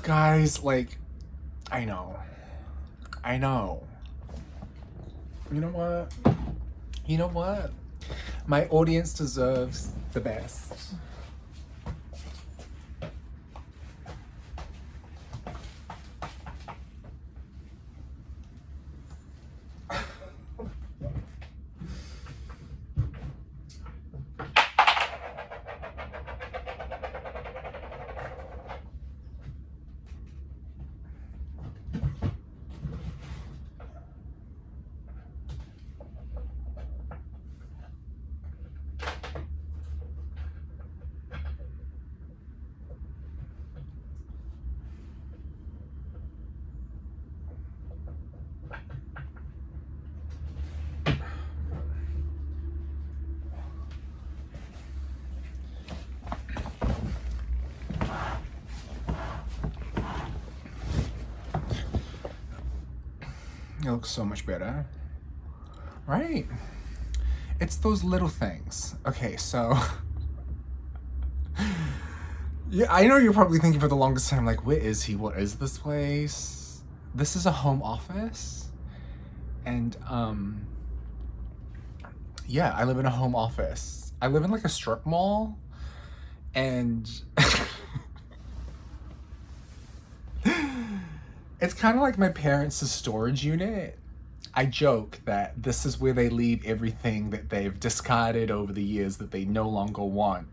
Guys, like, I know. You know what? My audience deserves the best. It looks so much better. Right? It's those little things. Okay, so yeah, I know you're probably thinking for the longest time, like, where is he? What is this place? This is a home office. And yeah, I live in a home office. I live in like a strip mall. And it's kind of like my parents' storage unit. I joke that this is where they leave everything that they've discarded over the years that they no longer want.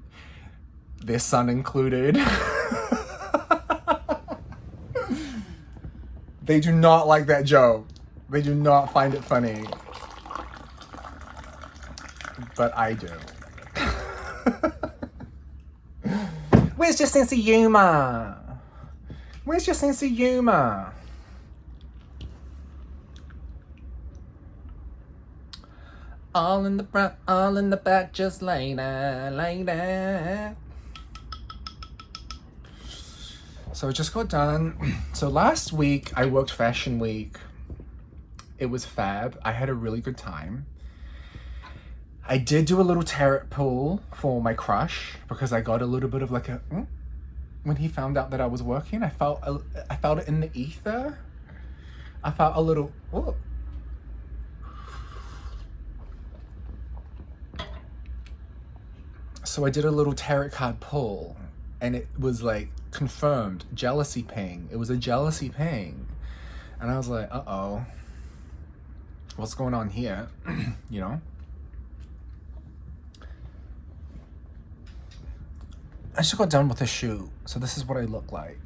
Their son included. They do not like that joke. They do not find it funny. But I do. Where's your sense of humor? Where's your sense of humor? All in the front, all in the back, just later. So I just got done. So last week I worked Fashion Week. It was fab. I had a really good time. I did do a little tarot pull for my crush because I got a little bit of like a when he found out that I was working. I felt it in the ether. I felt a little. Oh. So I did a little tarot card pull, and it was like confirmed jealousy ping. It was a jealousy ping, and I was like, uh-oh, what's going on here? You know. I just got done with a shoot, so this is what I look like.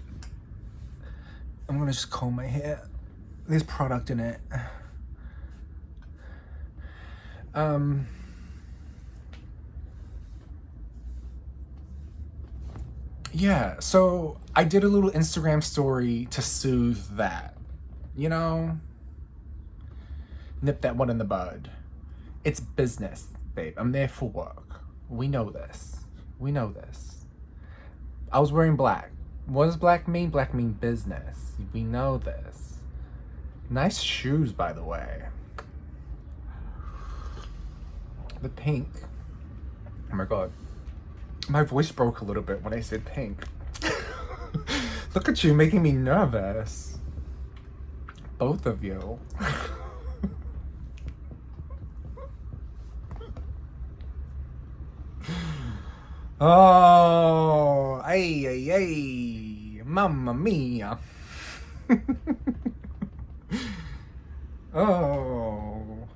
I'm gonna just comb my hair. There's product in it. Yeah, so I did a little Instagram story to soothe that. You know? Nip that one in the bud. It's business, babe. I'm there for work. We know this. I was wearing black. What does black mean? Black mean business. We know this. Nice shoes, by the way. The pink. Oh my god. My voice broke a little bit when I said pink. Look at you making me nervous. Both of you. Oh, ay, mamma mia. Oh,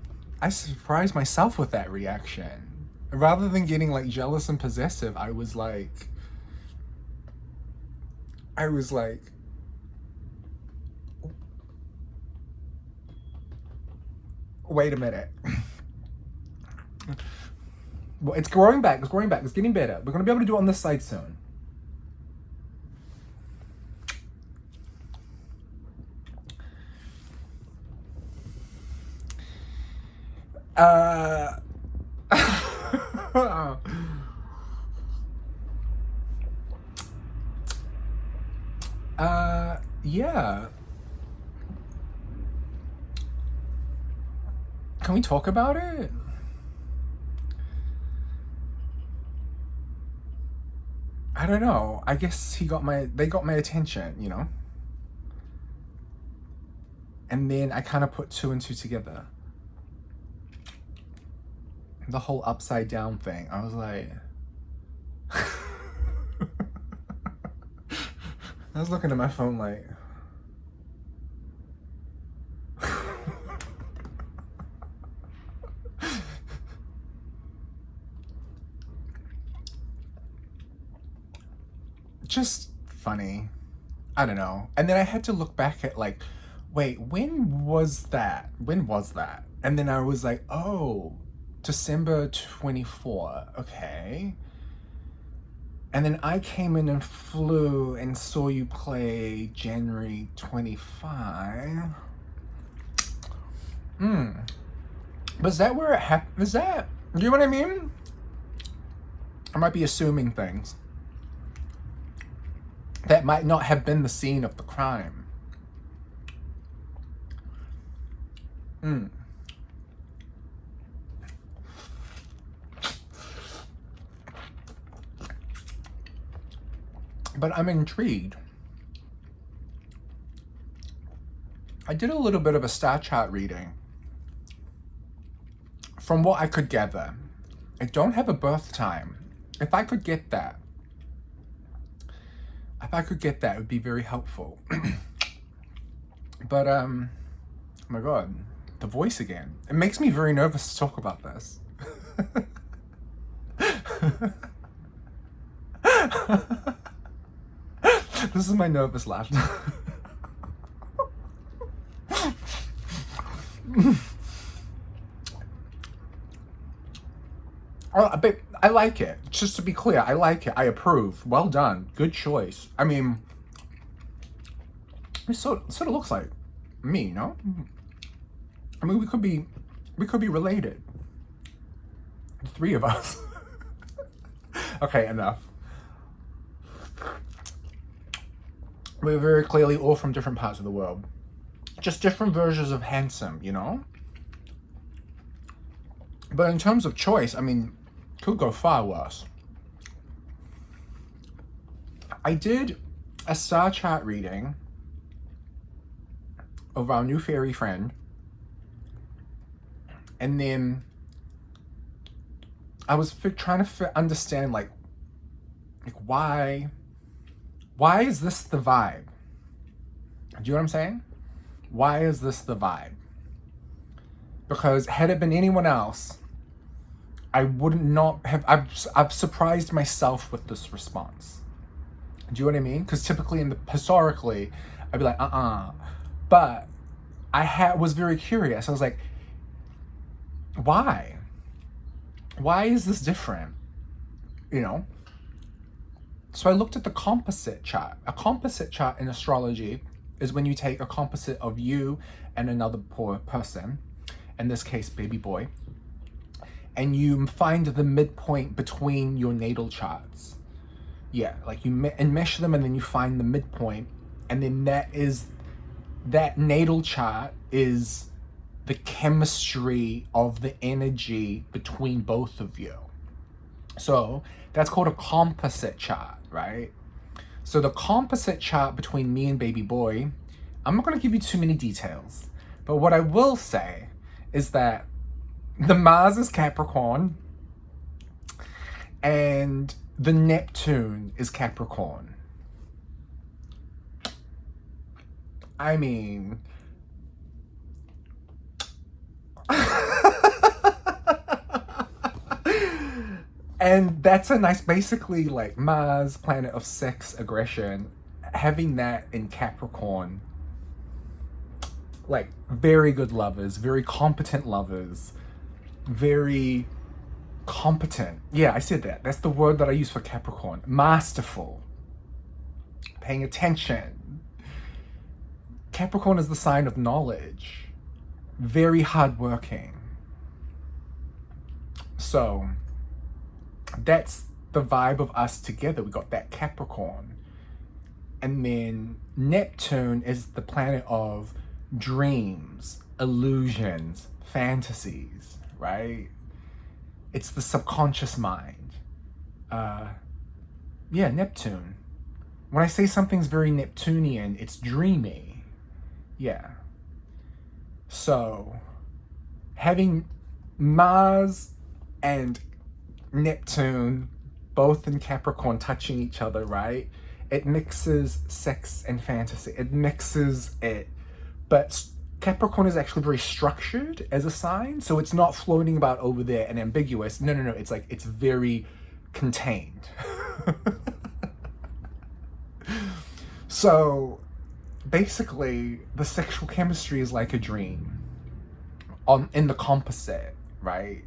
I surprised myself with that reaction. Rather than getting like jealous and possessive, I was like, wait a minute. Well, it's growing back. It's getting better. We're gonna be able to do it on this side soon. Yeah. Can we talk about it? I don't know. I guess they got my attention, you know? And then I kind of put two and two together. The whole upside down thing. I was like... I was looking at my phone like... Just funny. I don't know. And then I had to look back at like, wait, when was that? When was that? And then I was like, oh, December 24. Okay. And then I came in and flew and saw you play January 25. Was that where it happened? Was that, you know what I mean? I might be assuming things that might not have been the scene of the crime. But I'm intrigued. I did a little bit of a star chart reading. From what I could gather, I don't have a birth time. If I could get that, it would be very helpful. But, oh my God, the voice again. It makes me very nervous to talk about this. This is my nervous laugh. But I like it. Just to be clear, I like it. I approve. Well done. Good choice. I mean, it sort of looks like me, no? I mean, we could be related. The three of us. Okay, enough. We're very clearly all from different parts of the world. Just different versions of handsome, you know? But in terms of choice, I mean, could go far worse. I did a star chart reading of our new fairy friend. And then I was trying to understand, like why is this the vibe? Do you know what I'm saying? Why is this the vibe? Because had it been anyone else, I would not have, I've surprised myself with this response. Do you know what I mean? Because typically historically, I'd be like, But I was very curious. I was like, why? Why is this different? You know? So I looked at the composite chart. A composite chart in astrology is when you take a composite of you and another poor person, in this case, baby boy, and you find the midpoint between your natal charts. Yeah, like you mesh them and then you find the midpoint, and then that natal chart is the chemistry of the energy between both of you. So that's called a composite chart, right? So the composite chart between me and baby boy, I'm not going to give you too many details, but what I will say is that the Mars is Capricorn and the Neptune is Capricorn. I mean, and that's a nice, basically, like Mars, planet of sex, aggression, having that in Capricorn, like very good lovers, very competent lovers, very competent. Yeah, I said that. That's the word that I use for Capricorn. Masterful. Paying attention. Capricorn is the sign of knowledge. Very hardworking. So that's the vibe of us together. We got that Capricorn. And then Neptune is the planet of dreams, illusions, fantasies, right? It's the subconscious mind. Yeah, Neptune. When I say something's very Neptunian, it's dreamy. Yeah. So having Mars and Neptune both in Capricorn touching each other, right? It mixes sex and fantasy. It mixes it. But Capricorn is actually very structured as a sign, so it's not floating about over there and ambiguous. No. It's like, it's very contained. So basically, the sexual chemistry is like a dream in the composite, right?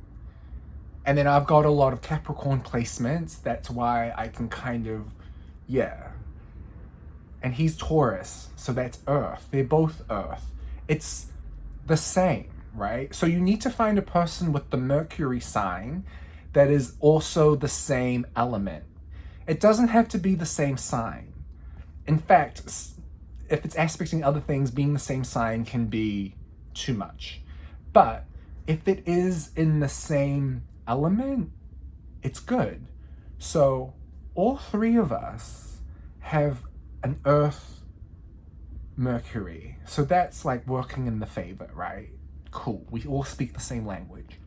And then I've got a lot of Capricorn placements. That's why I can kind of, yeah. And he's Taurus, so that's Earth. They're both Earth. It's the same, right? So you need to find a person with the Mercury sign that is also the same element. It doesn't have to be the same sign. In fact, if it's aspecting other things, being the same sign can be too much. But if it is in the same element, it's good. So all three of us have an Earth Mercury. So that's like working in the favor, right? Cool. We all speak the same language.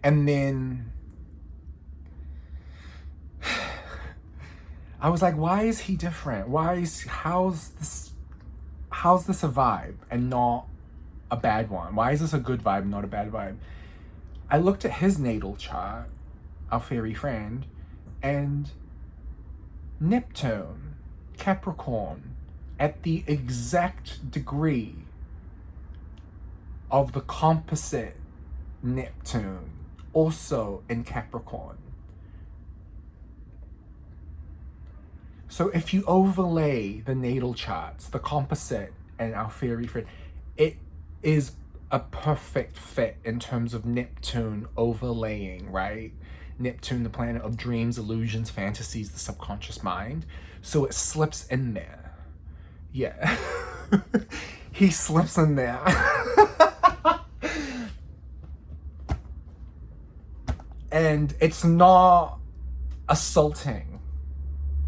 And then I was like, why is he different? How's this a vibe and not a bad one? Why is this a good vibe, not a bad vibe? I looked at his natal chart, our fairy friend, and Neptune, Capricorn, at the exact degree of the composite Neptune, also in Capricorn. So if you overlay the natal charts, the composite and our fairy friend, it is a perfect fit in terms of Neptune overlaying, right? Neptune, the planet of dreams, illusions, fantasies, the subconscious mind. So it slips in there. Yeah. He slips in there. And it's not assaulting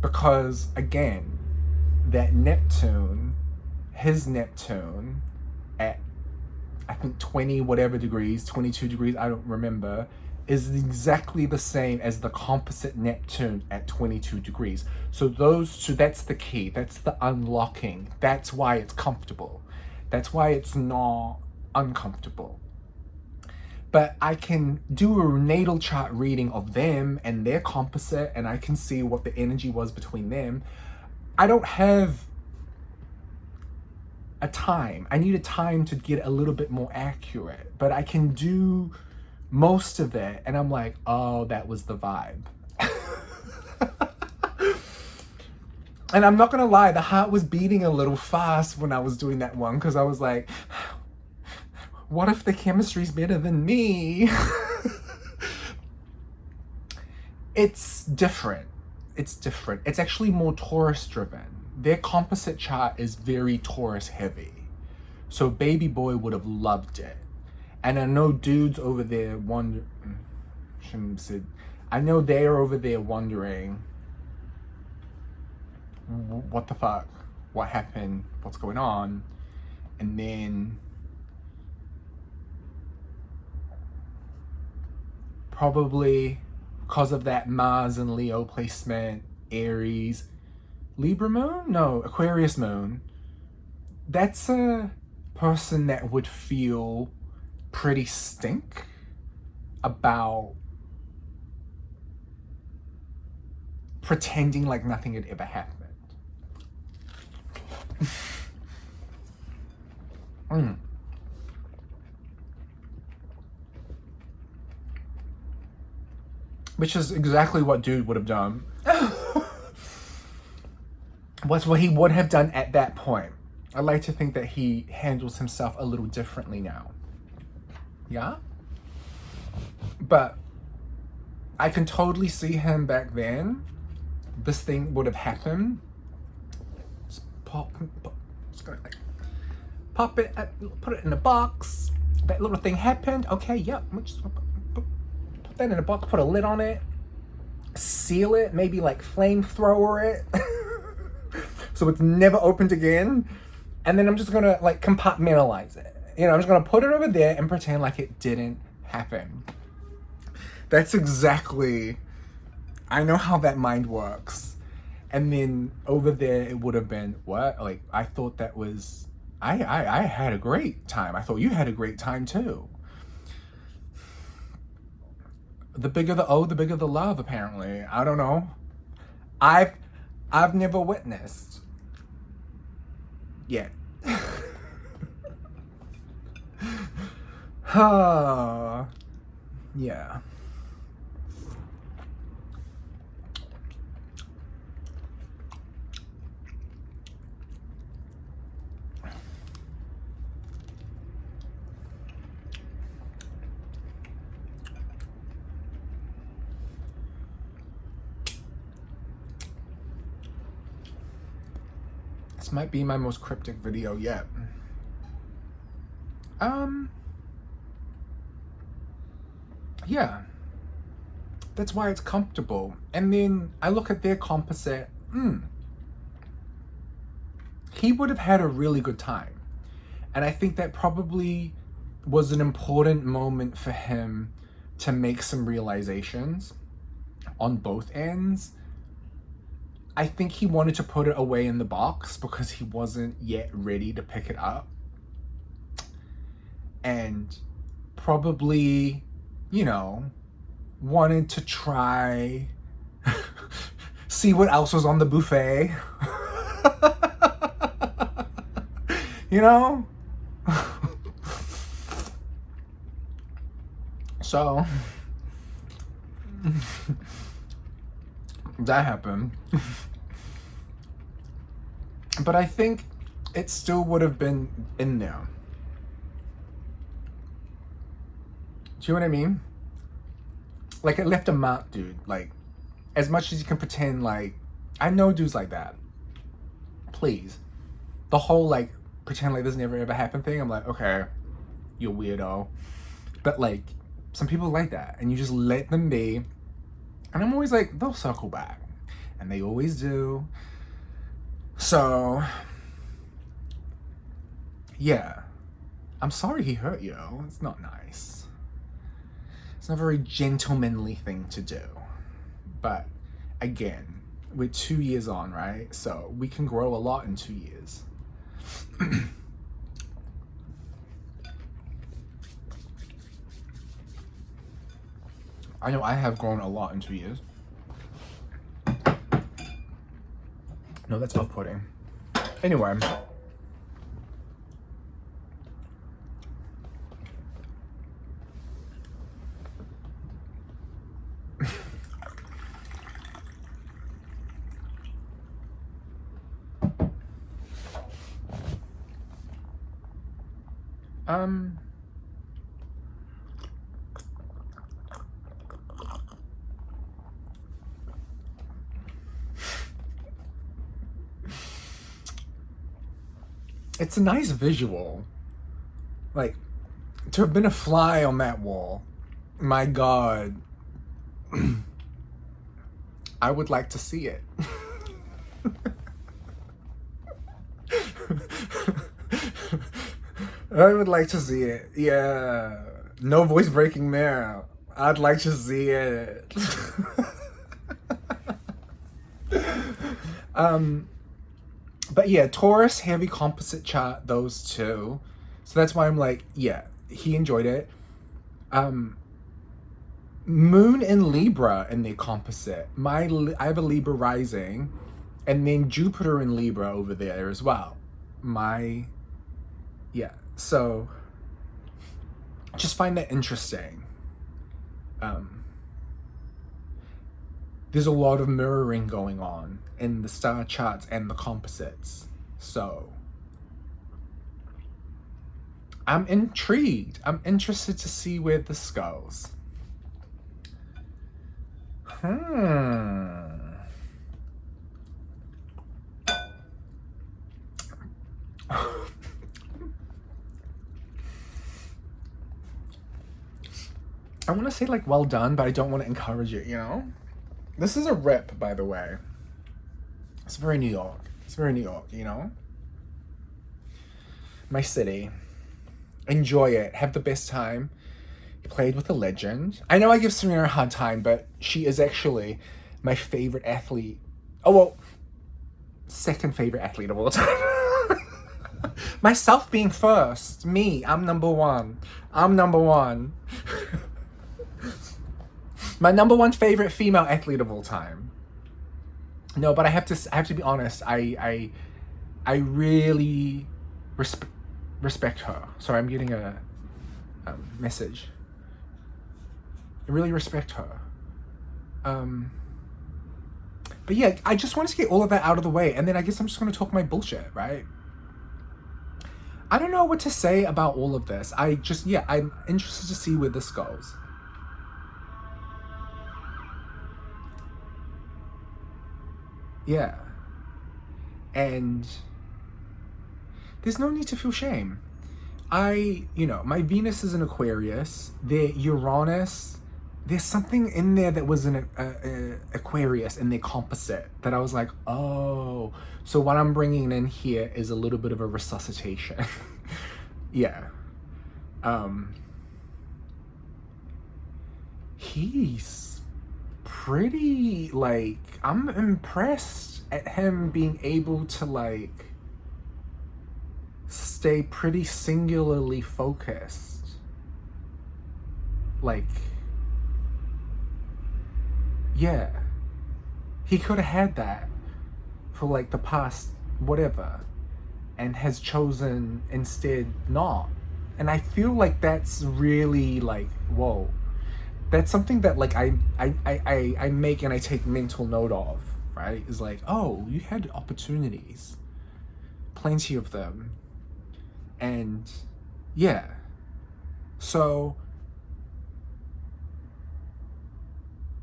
because, again, that Neptune, his Neptune at, I think 20 whatever degrees, 22 degrees, I don't remember, is exactly the same as the composite Neptune at 22 degrees. So that's the key. That's the unlocking. That's why it's comfortable. That's why it's not uncomfortable. But I can do a natal chart reading of them and their composite, and I can see what the energy was between them. I don't have a time. I need a time to get a little bit more accurate, but I can do most of it, and I'm like, oh, that was the vibe. And I'm not gonna lie, the heart was beating a little fast when I was doing that one, because I was like, what if the chemistry's better than me? It's different. It's different. It's actually more Taurus driven. Their composite chart is very Taurus heavy. So baby boy would have loved it. And I know dudes over there I know they're over there wondering, what the fuck? What happened? What's going on? And then probably because of that Mars and Leo placement, Aries, Libra moon? No, Aquarius moon. That's a person that would feel pretty stink about pretending like nothing had ever happened. Which is exactly what dude would have done. What's what he would have done at that point. I like to think that he handles himself a little differently now. Yeah? But I can totally see him back then. This thing would have happened. Just pop it, put it in a box. That little thing happened. Okay, yep. Just put that in a box, put a lid on it, seal it, maybe like flamethrower it. So it's never opened again. And then I'm just gonna like compartmentalize it. You know, I'm just gonna put it over there and pretend like it didn't happen. That's exactly, I know how that mind works. And then over there it would have been, what? Like, I thought that was, I had a great time. I thought you had a great time too. The bigger the O, the bigger the love, apparently. I don't know. I've never witnessed yet. Yeah. This might be my most cryptic video yet. Yeah. That's why it's comfortable. And then I look at their composite. He would have had a really good time. And I think that probably was an important moment for him to make some realizations on both ends. I think he wanted to put it away in the box because he wasn't yet ready to pick it up. And probably, you know, wanted to try see what else was on the buffet. You know? So that happened. But I think it still would have been in there. Do you know what I mean? Like, it left a mark, dude. Like, as much as you can pretend, like, I know dudes like that. Please. The whole, like, pretend like this never ever happened thing, I'm like, okay, you weirdo. But, like, some people like that, and you just let them be. And I'm always like, they'll circle back. And they always do. So, yeah. I'm sorry he hurt you. It's not nice. It's not a very gentlemanly thing to do. But, again, we're 2 years on, right? So, we can grow a lot in 2 years. I know I have grown a lot in 2 years. No, that's off-putting. Anyway. It's a nice visual. Like, to have been a fly on that wall, my God. I would like to see it. I would like to see it. Yeah. No voice breaking there. I'd like to see it. But yeah, Taurus, heavy composite chart, those two. So that's why I'm like, yeah, he enjoyed it. Moon in Libra in the composite. I have a Libra rising, and then Jupiter in Libra over there as well. Yeah, so just find that interesting. There's a lot of mirroring going on in the star charts and the composites. So I'm intrigued. I'm interested to see where this goes. I want to say, like, well done, but I don't want to encourage it, you know? This is a rip, by the way. It's very New York. It's very New York, you know? my city. Enjoy it. Have the best time. You played with a legend. I know I give Serena a hard time, but she is actually my favorite athlete. Oh, well, second favorite athlete of all time. Myself being first. Me. I'm number one. I'm number one. My number one favorite female athlete of all time. No, but I have to be honest. I really respect her. Sorry, I'm getting a message. I really respect her. But yeah, I just wanted to get all of that out of the way, and then I guess I'm just going to talk my bullshit, right? I don't know what to say about all of this. I'm interested to see where this goes. Yeah. And there's no need to feel shame. My Venus is an Aquarius. The Uranus, there's something in there that was an Aquarius in their composite that I was like, oh, so what I'm bringing in here is a little bit of a resuscitation. Yeah. He's pretty, like, I'm impressed at him being able to, like, stay pretty singularly focused. Like, yeah, he could have had that for like the past whatever and has chosen instead not. And I feel like that's really like, whoa, that's something that like I make and I take mental note of, right? Is like, oh, you had opportunities, plenty of them. And yeah, so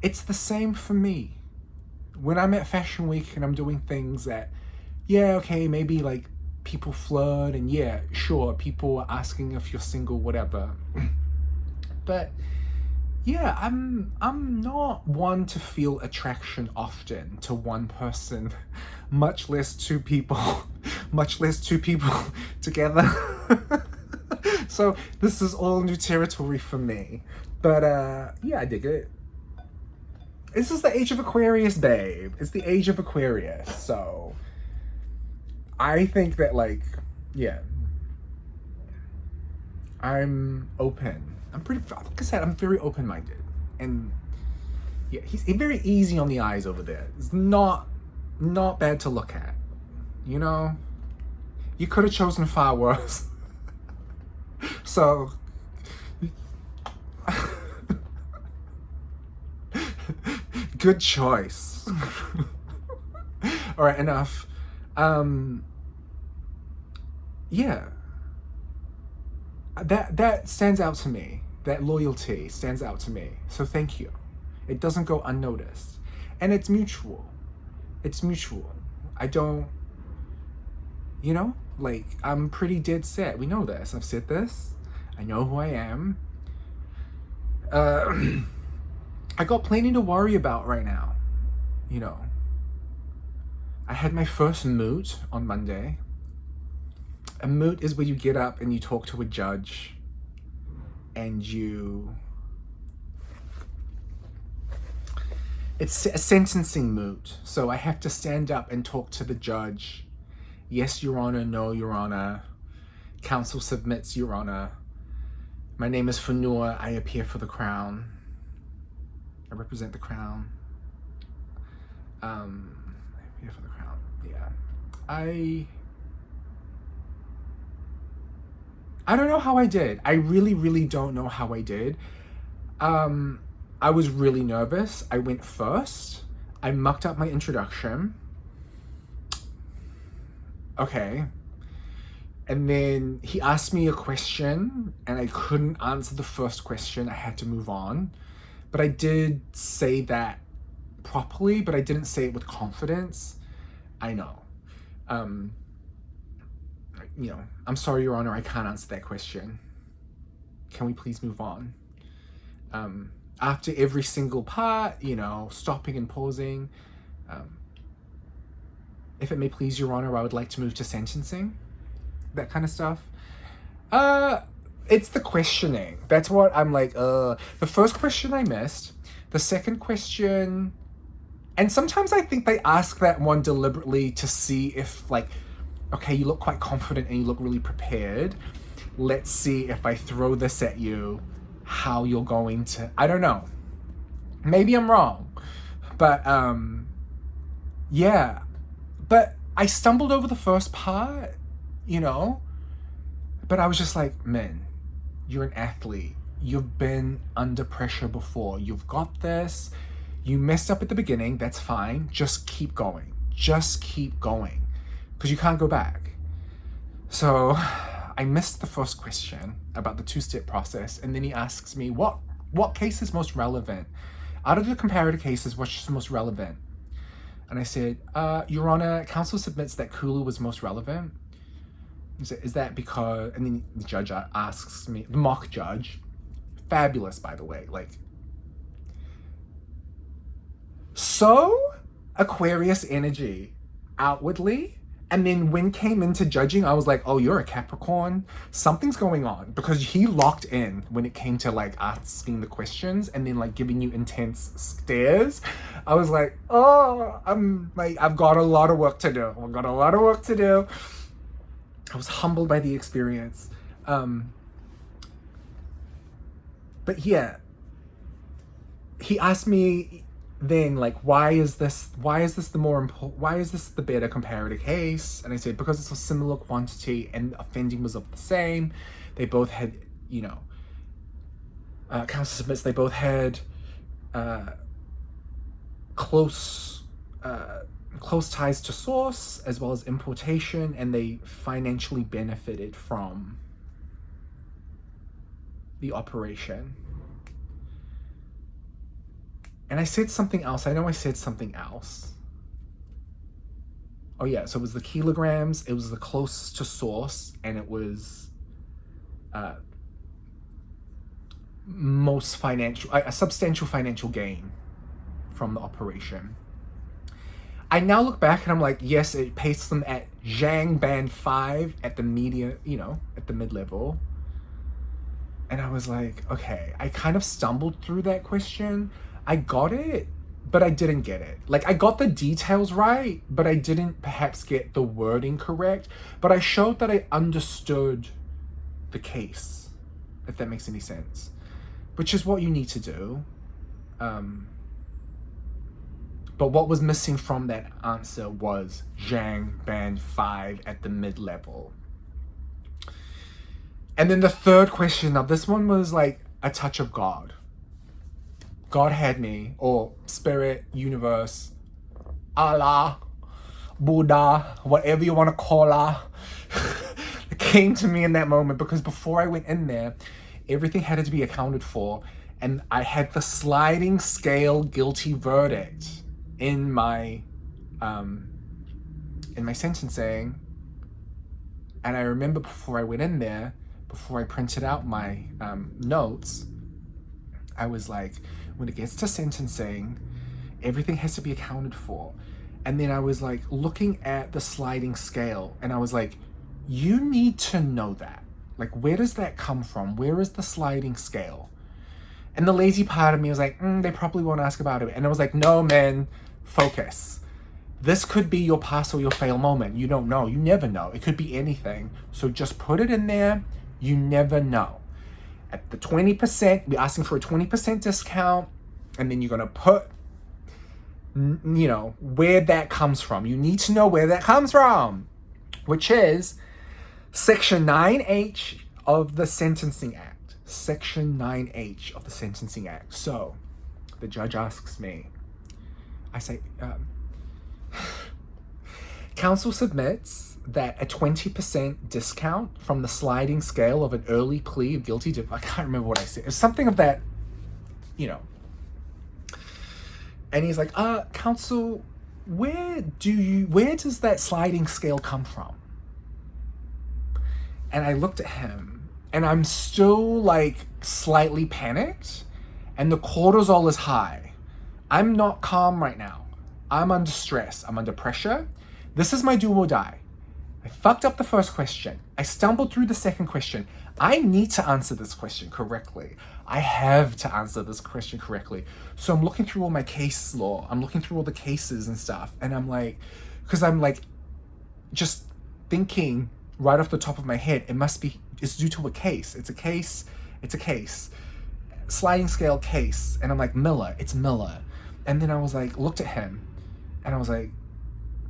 it's the same for me. When I'm at Fashion Week and I'm doing things that, yeah, okay, maybe like people flirt and yeah, sure, people are asking if you're single, whatever. But yeah, I'm not one to feel attraction often to one person, much less two people, much less two people together. So this is all new territory for me. But yeah, I dig it. This is the age of Aquarius, babe. It's the age of Aquarius. So I think that, like, yeah, I'm open. I'm pretty, like I said, I'm very open-minded. And yeah, he's very easy on the eyes over there. It's not bad to look at. You know? You could have chosen far worse. So good choice. All right, enough. Yeah. That stands out to me. That loyalty stands out to me. So thank you. It doesn't go unnoticed. And it's mutual. It's mutual. I don't, like, I'm pretty dead set. We know this. I've said this. I know who I am. I got plenty to worry about right now. I had my first moot on Monday. A moot is where you get up and you talk to a judge and it's a sentencing moot. So I have to stand up and talk to the judge. Yes, Your Honor. No, Your Honor. Counsel submits, Your Honor. My name is Fanua. I appear for the Crown. I represent the Crown. I appear for the Crown. Yeah. I don't know how I did. I really, really don't know how I did. I was really nervous. I went first. I mucked up my introduction. Okay. And then he asked me a question and I couldn't answer the first question. I had to move on. But I did say that properly, but I didn't say it with confidence. I know. I'm sorry, Your Honor, I can't answer that question. Can we please move on? After every single part, stopping and pausing. If it may please Your Honor, I would like to move to sentencing. that kind of stuff. It's the questioning. That's what I'm like, The first question I missed. The second question, and sometimes I think they ask that one deliberately to see if, like, okay, you look quite confident and you look really prepared. Let's see if I throw this at you, how you're going to, I don't know. Maybe I'm wrong. But, yeah. But I stumbled over the first part, you know? But I was just like, man, you're an athlete. You've been under pressure before. You've got this. You messed up at the beginning. That's fine. Just keep going. Just keep going. Because you can't go back. So I missed the first question about the two-step process. And then he asks me, what case is most relevant? Out of the comparative cases, what's the most relevant? And I said, Your Honor, counsel submits that Kulu was most relevant. He said, is that because, and then the judge asks me, the mock judge, fabulous, by the way, like, so Aquarius energy outwardly. And then when came into judging, I was like, oh, you're a Capricorn. Something's going on, because he locked in when it came to like asking the questions and then like giving you intense stares. I was like, oh, I've got a lot of work to do. I've got a lot of work to do. I was humbled by the experience. But yeah, he asked me then, like, why is this the better comparative case? And I said, because it's a similar quantity and offending was of the same. They both had, counsel submits, they both had close ties to source as well as importation, and they financially benefited from the operation. And I said something else. I know I said something else. Oh yeah, so it was the kilograms, it was the close to source, and it was most financial, a substantial financial gain from the operation. I now look back and I'm like, yes, it pays them at Zhang Band 5 at the media, at the mid-level. And I was like, okay, I kind of stumbled through that question. I got it, but I didn't get it. Like, I got the details right, but I didn't perhaps get the wording correct. But I showed that I understood the case, if that makes any sense, which is what you need to do. But what was missing from that answer was Zhang Band 5 at the mid-level. And then the third question, now this one was like a touch of God. God had me, or spirit, universe, Allah, Buddha, whatever you want to call her, it came to me in that moment, because before I went in there, everything had to be accounted for, and I had the sliding scale guilty verdict in my sentencing. And I remember before I went in there, before I printed out my notes, I was like, when it gets to sentencing, everything has to be accounted for. And then I was like looking at the sliding scale, and I was like, you need to know that. Like, where does that come from? Where is the sliding scale? And the lazy part of me was like, they probably won't ask about it. And I was like, no, man, focus. This could be your pass or your fail moment. You don't know. You never know. It could be anything. So just put it in there. You never know. At the 20%, we're asking for a 20% discount, and then you're going to put, where that comes from. You need to know where that comes from, which is Section 9H of the Sentencing Act. Section 9H of the Sentencing Act. So the judge asks me, I say, counsel submits that a 20% discount from the sliding scale of an early plea of guilty to, I can't remember what I said. It's something of that, And he's like, counsel, where does that sliding scale come from? And I looked at him, and I'm still like slightly panicked, and the cortisol is high. I'm not calm right now. I'm under stress. I'm under pressure. This is my do or die. I fucked up the first question. I stumbled through the second question. I need to answer this question correctly. I have to answer this question correctly. So I'm looking through all my case law. I'm looking through all the cases and stuff. And I'm like, because I'm like, just thinking right off the top of my head, it's due to a case. It's a case. It's a case. Sliding scale case. And I'm like, Miller. It's Miller. And then I was like, looked at him. And I was like,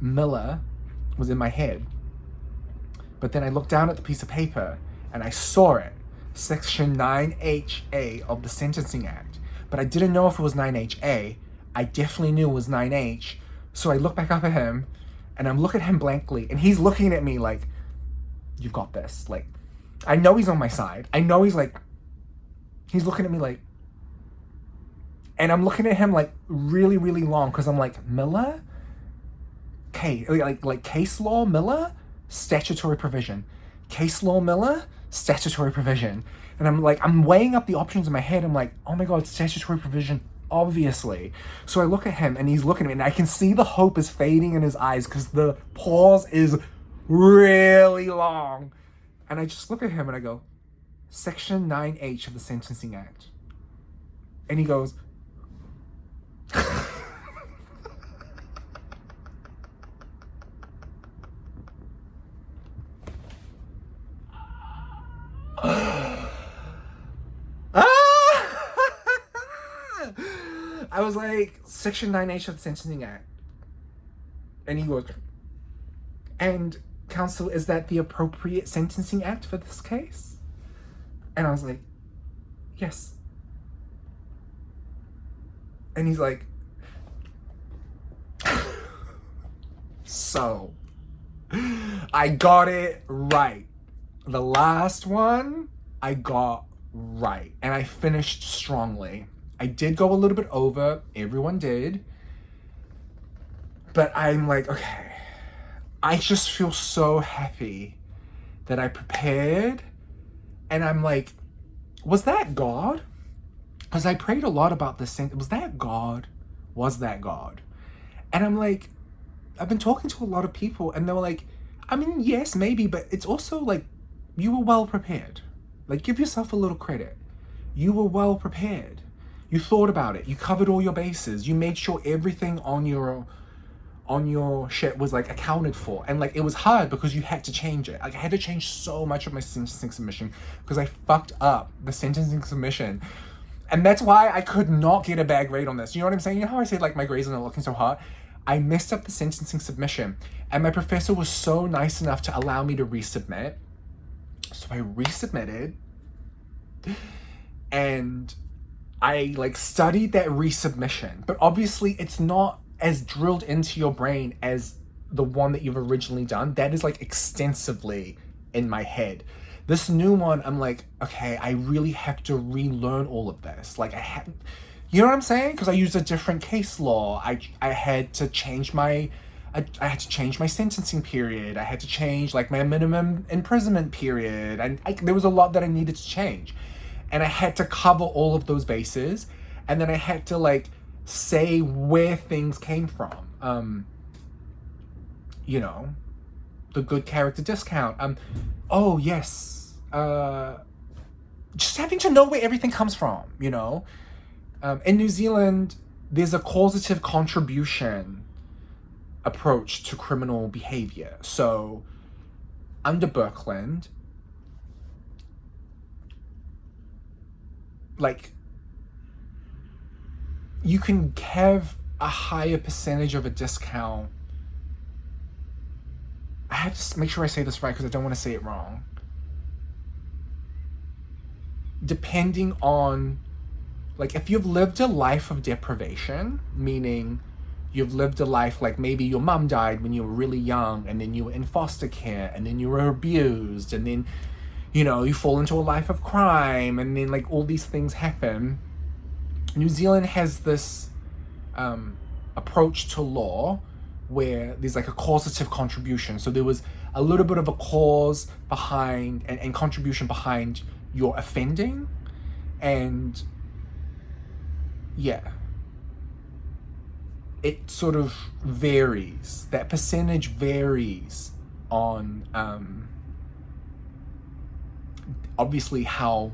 Miller was in my head. But then I looked down at the piece of paper and I saw it. Section 9HA of the Sentencing Act. But I didn't know if it was 9HA. I definitely knew it was 9H. So I look back up at him and I'm looking at him blankly. And he's looking at me like, you've got this. Like, I know he's on my side. I know he's looking at me like, and I'm looking at him like really, really long because I'm like, Miller? Like case law, Miller? Statutory provision. Case law, Miller? Statutory provision. And I'm weighing up the options in my head. I'm like, oh my God, statutory provision, obviously. So I look at him and he's looking at me and I can see the hope is fading in his eyes because the pause is really long. And I just look at him and I go, Section 9H of the Sentencing Act. And he goes, I was like, Section 9H of the Sentencing Act. And he goes, and counsel, is that the appropriate sentencing act for this case? And I was like, yes. And he's like, so, I got it right. The last one, I got right. And I finished strongly. I did go a little bit over. Everyone did. But I'm like, okay. I just feel so happy that I prepared. And I'm like, was that God? Because I prayed a lot about this thing. Was that God? Was that God? And I'm like, I've been talking to a lot of people and they were like, I mean, yes, maybe, but it's also like, you were well prepared. Like, give yourself a little credit. You were well prepared. You thought about it. You covered all your bases. You made sure everything on your shit was like accounted for. And like, it was hard because you had to change it. Like, I had to change so much of my sentencing submission because I fucked up the sentencing submission. And that's why I could not get a bad grade on this. You know what I'm saying? You know how I say like my grades are not looking so hot? I messed up the sentencing submission and my professor was so nice enough to allow me to resubmit. So I resubmitted and I like studied that resubmission, but obviously it's not as drilled into your brain as the one that you've originally done. That is like extensively in my head. This new one, I'm like, okay, I really have to relearn all of this. Like you know what I'm saying? Because I used a different case law. I had to change my sentencing period. I had to change like my minimum imprisonment period. And there was a lot that I needed to change. And I had to cover all of those bases. And then I had to like say where things came from. You know, the good character discount. Oh yes. Just having to know where everything comes from, you know. In New Zealand, there's a causative contribution approach to criminal behavior. So under Birkeland, like, you can have a higher percentage of a discount. I have to make sure I say this right because I don't want to say it wrong. Depending on, like, if you've lived a life of deprivation, meaning you've lived a life like maybe your mom died when you were really young and then you were in foster care and then you were abused and then, you know, you fall into a life of crime and then like all these things happen. New Zealand has this approach to law where there's like a causative contribution. So there was a little bit of a cause behind and contribution behind your offending. And yeah, it sort of varies. That percentage varies on obviously how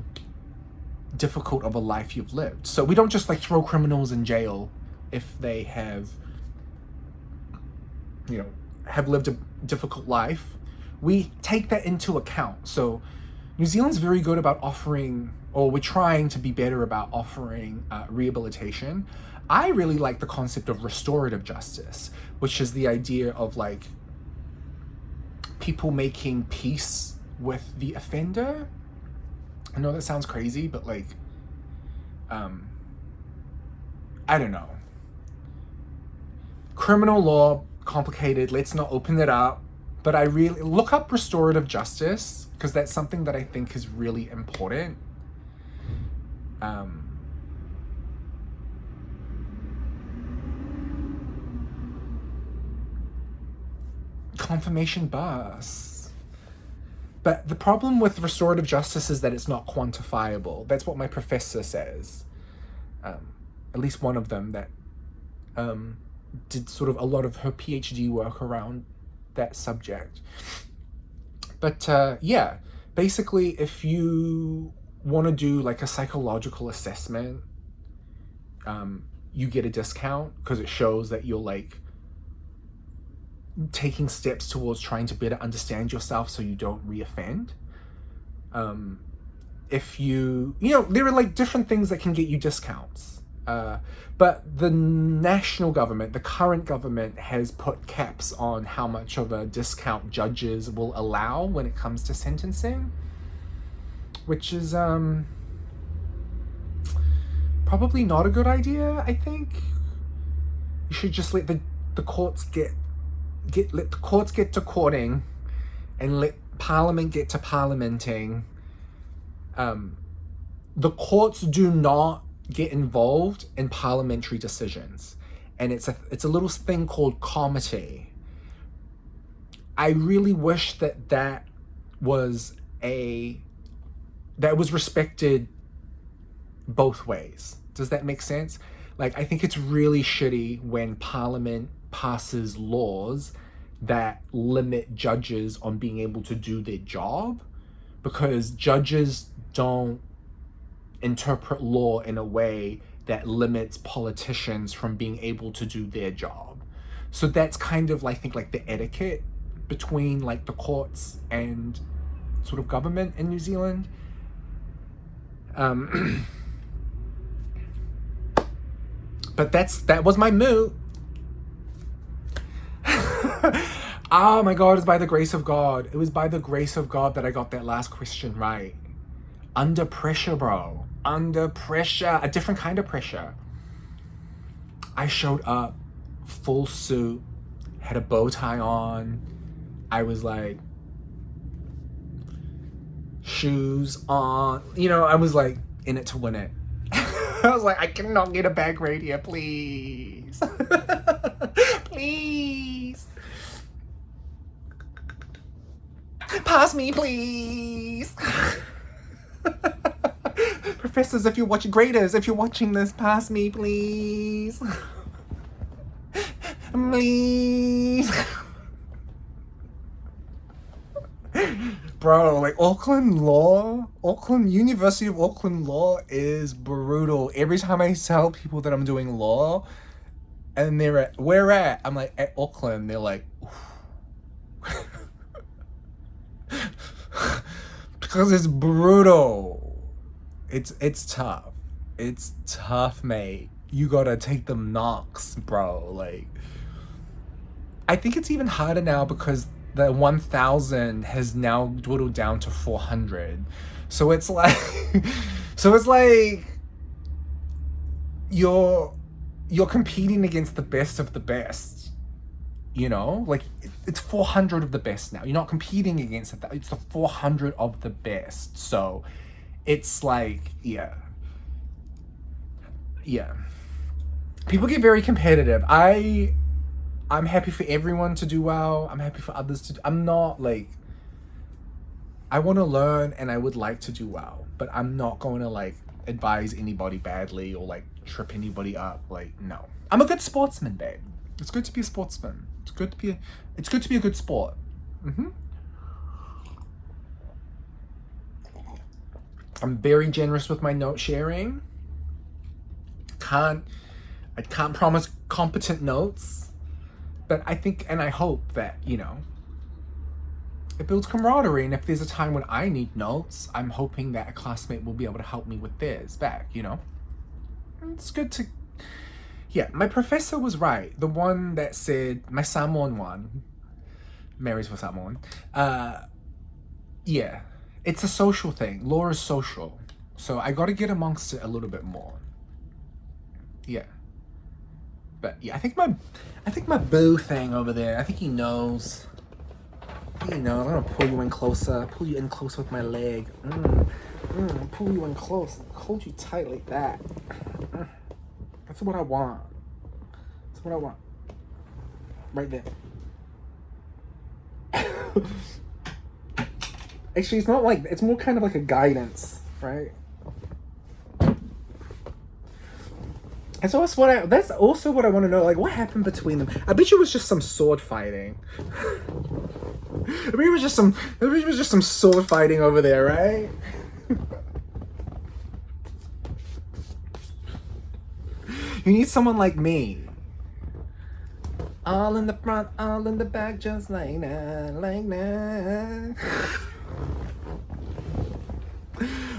difficult of a life you've lived. So we don't just like throw criminals in jail if they have, you know, have lived a difficult life. We take that into account. So New Zealand's very good about offering, or we're trying to be better about offering rehabilitation. I really like the concept of restorative justice, which is the idea of like people making peace with the offender. I know that sounds crazy, but like, I don't know. Criminal law, complicated. Let's not open it up. But I really look up restorative justice because that's something that I think is really important. Confirmation bias. But the problem with restorative justice is that it's not quantifiable. That's what my professor says. At least one of them that did sort of a lot of her PhD work around that subject. But yeah, basically if you want to do like a psychological assessment, you get a discount because it shows that you're like taking steps towards trying to better understand yourself so you don't reoffend. If you know, there are like different things that can get you discounts. But the national government, the current government, has put caps on how much of a discount judges will allow when it comes to sentencing, which is probably not a good idea. I think you should just let the courts let the courts get to courting and let Parliament get to parliamenting. The courts do not get involved in parliamentary decisions, and it's a little thing called comity. I really wish that was respected both ways. Does that make sense? Like, I think it's really shitty when Parliament passes laws that limit judges on being able to do their job, because judges don't interpret law in a way that limits politicians from being able to do their job. So that's kind of, I think, like the etiquette between like the courts and sort of government in New Zealand. But that was my mood. Oh my God, it's by the grace of God. It was by the grace of God that I got that last question right. Under pressure, bro. Under pressure. A different kind of pressure. I showed up, full suit, had a bow tie on. I was like, shoes on. You know, I was like in it to win it. I was like, I cannot get a bad grade here, please. Please. Pass me, please. Professors, if you're watching, graders, if you're watching this, pass me, please. Please. Bro, like Auckland, University of Auckland law is brutal. Every time I tell people that I'm doing law and they're at, where at? I'm like, at Auckland. They're like, because it's brutal. It's tough. It's tough, mate. You gotta take them knocks, bro. Like, I think it's even harder now because the 1,000 has now dwindled down to 400. So it's like, you're competing against the best of the best. You know, like it's 400 of the best now. You're not competing against it. It's the 400 of the best. So it's like, yeah. People get very competitive. I'm happy for everyone to do well. I'm happy for others to do. I'm not like, I want to learn and I would like to do well, but I'm not going to like advise anybody badly or like trip anybody up. Like, no. I'm a good sportsman, babe. It's good to be a sportsman. It's good to be a good sport. I'm very generous with my note sharing. I can't promise competent notes, but I think and I hope that, it builds camaraderie. And if there's a time when I need notes, I'm hoping that a classmate will be able to help me with theirs back, It's good to... Yeah, my professor was right. The one that said, my Samoan one, Mary's for Samoan, yeah, it's a social thing. Law is social. So I gotta get amongst it a little bit more. Yeah. But yeah, I think my boo thing over there, I think he knows. I'm gonna pull you in closer. Pull you in close with my leg. Pull you in close. Hold you tight like that. That's what I want. That's what I want. Right there. Actually, it's not like, it's more kind of like a guidance, right? And so that's also what I want to know. Like, what happened between them? I bet you it was just some sword fighting. I bet it was just some sword fighting over there, right? You need someone like me. All in the front, all in the back, just like that, like that.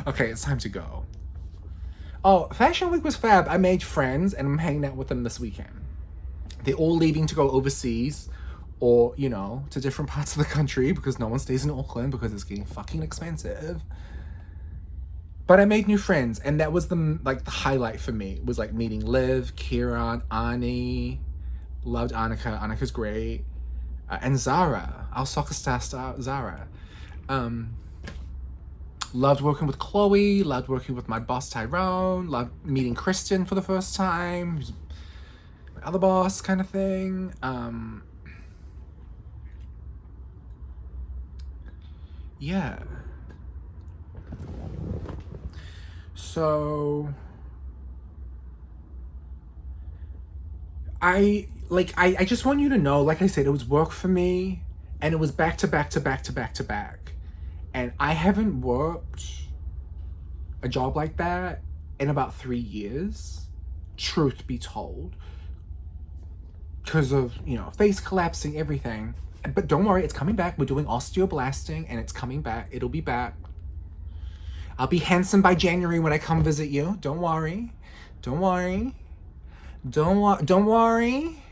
Okay, it's time to go. Oh, Fashion Week was fab. I made friends and I'm hanging out with them this weekend. They're all leaving to go overseas or, to different parts of the country because no one stays in Auckland because it's getting fucking expensive. But I made new friends and that was the highlight for me. It was like meeting Liv, Kieran, Ani. Loved Annika. Annika's great. And Zara. Our soccer star Zara. Loved working with Chloe. Loved working with my boss Tyrone. Loved meeting Kristen for the first time. Who's my other boss kind of thing. Yeah. So I just want you to know, like I said, it was work for me and it was back to back to back to back to back. And I haven't worked a job like that in about 3 years, truth be told, because of, face collapsing, everything. But don't worry, it's coming back. We're doing osteoblasting and it's coming back. It'll be back. I'll be handsome by January when I come visit you. Don't worry. Don't worry. Don't worry.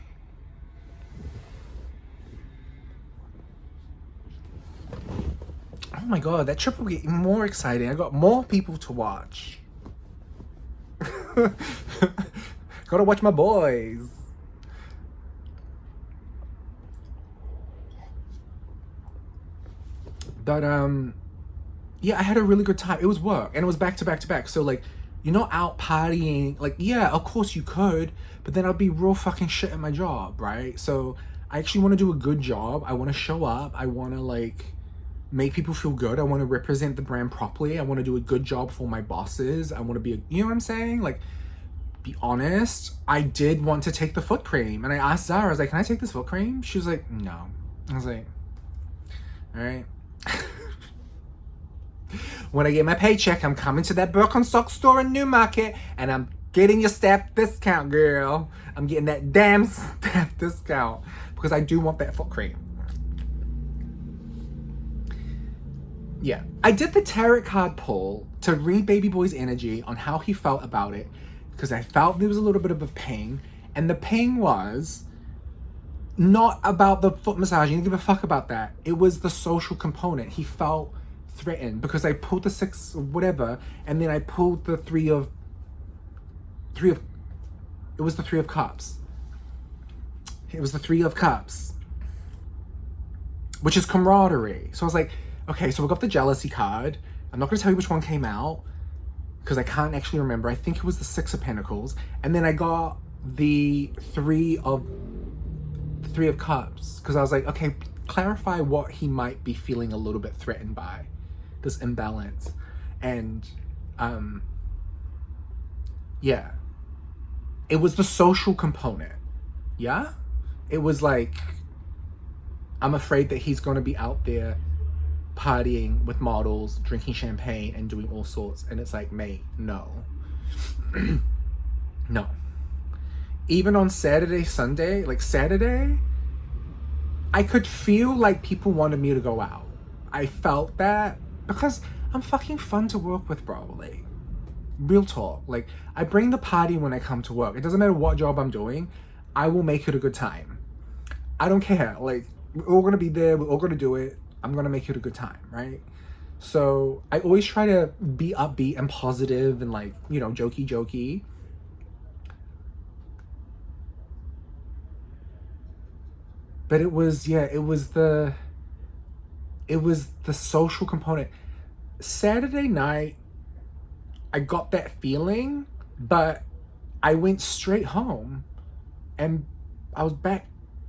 Oh my god, that trip will get more exciting. I got more people to watch. Gotta watch my boys. But yeah, I had a really good time. It was work and it was back to back to back. So out partying, yeah, of course you could, but then I'd be real fucking shit at my job, right? So I actually want to do a good job. I want to show up. I want to make people feel good. I want to represent the brand properly. I want to do a good job for my bosses. I want to be you know what I'm saying? Be honest. I did want to take the foot cream and I asked Zara, I was like, can I take this foot cream? She was like, no. I was like, all right. When I get my paycheck, I'm coming to that Birkenstock store in Newmarket and I'm getting your staff discount, girl. I'm getting that damn staff discount because I do want that foot cream. Yeah. I did the tarot card pull to read Baby Boy's energy on how he felt about it because I felt there was a little bit of a ping, and the ping was not about the foot massage. He didn't give a fuck about that. It was the social component. He felt threatened because I pulled the 6 or whatever, and then I pulled the 3 of it was the 3 of cups. It was the 3 of cups, which is camaraderie. So I was like, okay, so we got the jealousy card. I'm not going to tell you which one came out because I can't actually remember. I think it was the 6 of Pentacles, and then I got the 3 of Cups because I was like, okay, clarify what he might be feeling a little bit threatened by, this imbalance. And yeah, it was the social component. Yeah, it was I'm afraid that he's going to be out there partying with models, drinking champagne, and doing all sorts. And it's like, mate, no. No. Even on Saturday, Sunday, like Saturday, I could feel like people wanted me to go out. I felt that because I'm fucking fun to work with, bro. Like, real talk. Like, I bring the party when I come to work. It doesn't matter what job I'm doing. I will make it a good time. I don't care. Like, we're all gonna be there. We're all gonna do it. I'm gonna make it a good time, right? So I always try to be upbeat and positive and, like, you know, jokey. But it was the social component. Saturday night, I got that feeling, but I went straight home and I was back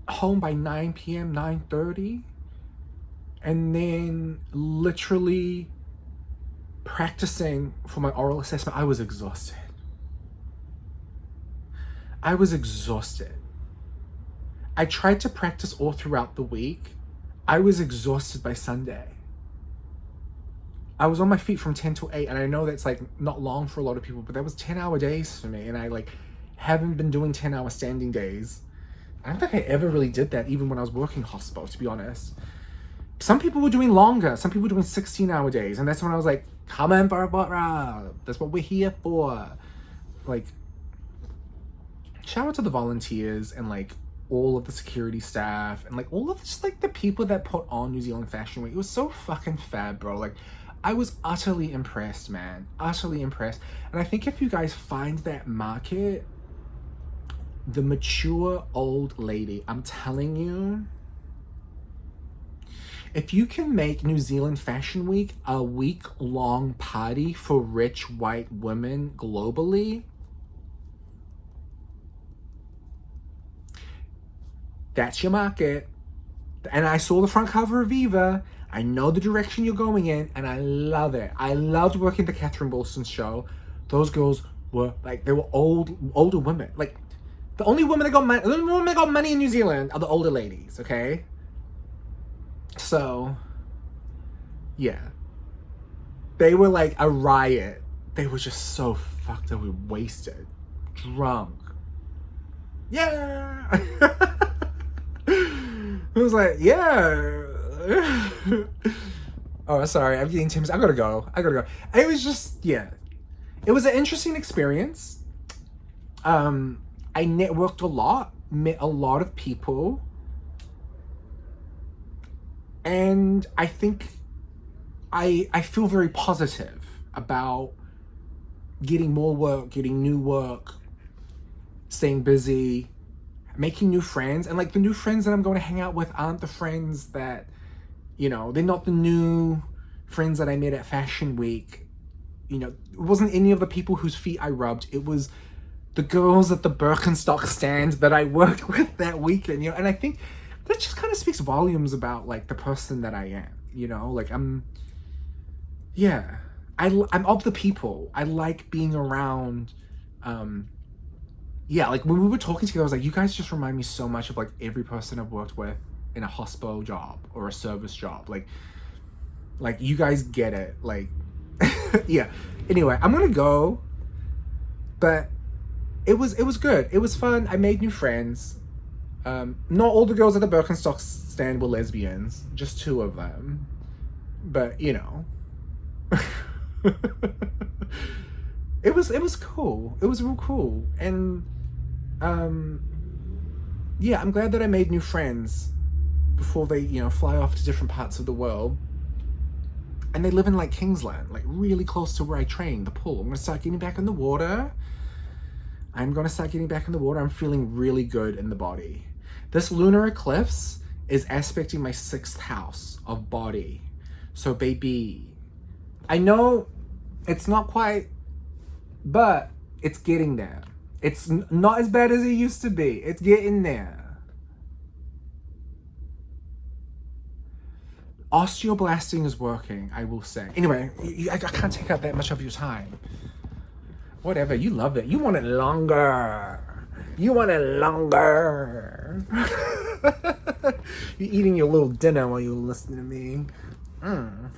home by 9 p.m., 9:30, and then literally practicing for my oral assessment. I was exhausted. I tried to practice all throughout the week. I was exhausted by Sunday. I was on my feet from 10 to 8, and I know that's like not long for a lot of people, but that was 10-hour days for me, and I like haven't been doing 10-hour standing days. I don't think I ever really did that, even when I was working hospital, to be honest. Some people were doing longer. Some people were doing 16-hour days, and that's when I was like, come on, Barbara. That's what we're here for. Like, shout out to the volunteers and like all of the security staff and like all of just like the people that put on New Zealand Fashion Week. It was so fucking fab, bro. Like, I was utterly impressed, man. Utterly impressed. And I think if you guys find that market, the mature old lady, I'm telling you, if you can make New Zealand Fashion Week a week-long party for rich white women globally, that's your market. And I saw the front cover of Viva. I know the direction you're going in, and I love it. I loved working the Catherine Wilson's show. Those girls were like, they were older women. Like, the only women that got money in New Zealand are the older ladies, okay? So, yeah. They were like a riot. They were just so fucked up, wasted, drunk. Yeah! I was like, yeah. Oh, sorry, I'm getting Tim's. I gotta go. It was just, yeah. It was an interesting experience. I networked a lot, met a lot of people. And I think I feel very positive about getting more work, getting new work, staying busy, making new friends. And like, the new friends that I'm going to hang out with aren't the friends that, you know, they're not the new friends that I met at Fashion Week. You know, it wasn't any of the people whose feet I rubbed. It was the girls at the Birkenstock stand that I worked with that weekend, you know. And I think that just kind of speaks volumes about like the person that I am, you know. Like, I'm of the people. I like being around. Like when we were talking together, I was like, you guys just remind me so much of like every person I've worked with in a hospital job or a service job. Like you guys get it. Like, yeah. Anyway, I'm gonna go, but it was good. It was fun. I made new friends. Not all the girls at the Birkenstock stand were lesbians, just 2 of them. But, you know, it was cool. It was real cool. And, yeah, I'm glad that I made new friends before they, you know, fly off to different parts of the world. And they live in like Kingsland, like really close to where I train, the pool. I'm gonna start getting back in the water. I'm feeling really good in the body. This lunar eclipse is aspecting my 6th house of body. So baby, I know it's not quite, but it's getting there. It's not as bad as it used to be. It's getting there. Osteoblasting is working, I will say. Anyway, I can't take up that much of your time. Whatever, you love it. You want it longer. You're eating your little dinner while you're listening to me. Mm.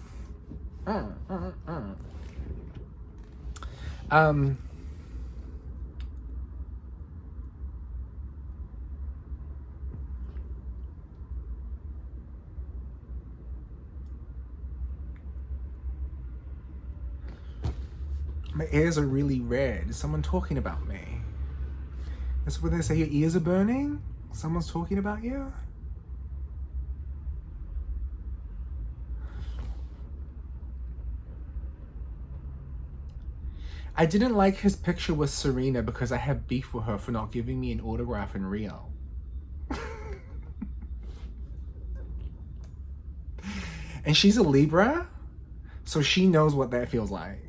My ears are really red. Is someone talking about me? That's when they say your ears are burning? Someone's talking about you? I didn't like his picture with Serena because I have beef with her for not giving me an autograph in Rio. And she's a Libra, so she knows what that feels like.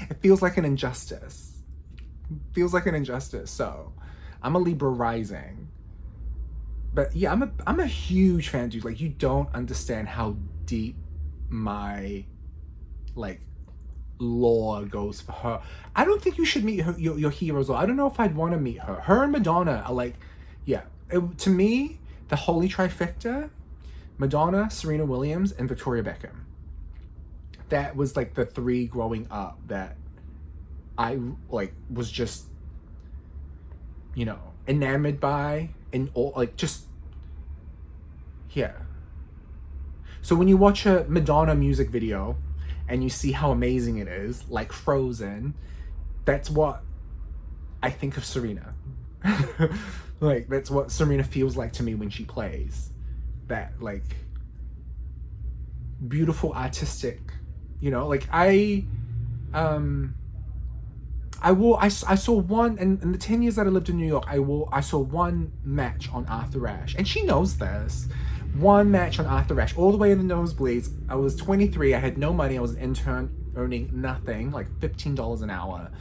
It feels like an injustice. Feels like an injustice. So, I'm a Libra rising. But yeah, I'm a huge fan, dude. Like, you don't understand how deep my like lore goes for her. I don't think you should meet her, your heroes. I don't know if I'd want to meet her. Her and Madonna are like, yeah. To me, the holy trifecta: Madonna, Serena Williams, and Victoria Beckham. That was like the three growing up that I like was just, enamored by, and all like just, yeah. So when you watch a Madonna music video and you see how amazing it is, like Frozen, that's what I think of Serena. Like, that's what Serena feels like to me when she plays. That, like, beautiful artistic, like I saw one in the 10 years that I lived in New York, I saw one match on Arthur Ashe, and she knows this. One match on Arthur Ashe, all the way in the nosebleeds. I was 23, I had no money, I was an intern earning nothing, like $15 an hour.